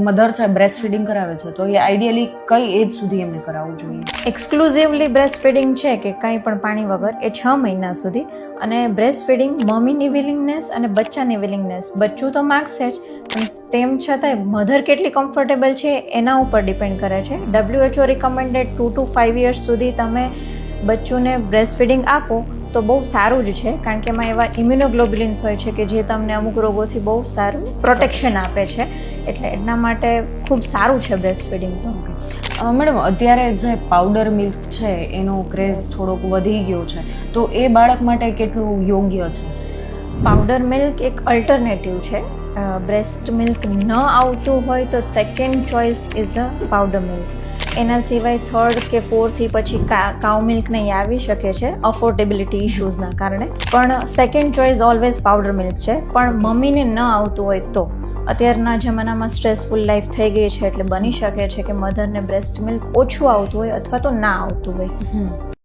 Mother છે breast feeding કરાવે છે તો એ આઈડિયલી કઈ એજ સુધી એમને કરાવવું જોઈએ? એક્સક્લુઝિવલી બ્રેસ્ટ ફીડિંગ છે કે કંઈ પણ પાણી વગર એ 6 મહિના સુધી. અને બ્રેસ્ટ ફીડિંગ મમ્મીની વિલિંગનેસ અને બચ્ચાની વિલિંગનેસ, બચ્ચું તો માગશે જ પણ તેમ છતાંય મધર કેટલી કમ્ફર્ટેબલ છે એના ઉપર ડિપેન્ડ કરે છે. WHO રિકમેન્ડેડ 2 to 5 years સુધી તમે બચ્ચુને બ્રેસ્ટ ફીડિંગ આપો તો બહુ સારું જ છે, કારણ કે એમાં એવા ઇમ્યુનોગ્લોબ્યુલિન્સ હોય છે કે જે તમને અમુક રોગોથી બહુ સારું પ્રોટેક્શન આપે છે, એટલે એના માટે ખૂબ સારું છે બ્રેસ્ટ ફીડિંગ. તો મેડમ અત્યારે જે પાવડર મિલ્ક છે એનો ક્રેઝ થોડોક વધી ગયો છે, તો એ બાળક માટે કેટલું યોગ્ય છે? પાવડર મિલ્ક એક અલ્ટરનેટિવ છે. બ્રેસ્ટ મિલ્ક ન આવતું હોય તો second choice is a powder milk. એના સિવાય થર્ડ કે ફોર્થથી પછી કાઉ મિલ્ક નહીં આવી શકે છે અફોર્ડેબિલિટી ઇશ્યુઝના કારણે, પણ second choice always powder milk છે. પણ મમ્મીને ન આવતું હોય તો અત્યારના જમાનામાં સ્ટ્રેસફુલ લાઈફ થઈ ગઈ છે એટલે બની શકે છે કે મધરને બ્રેસ્ટ મિલ્ક ઓછું આવતું હોય અથવા તો ના આવતું હોય.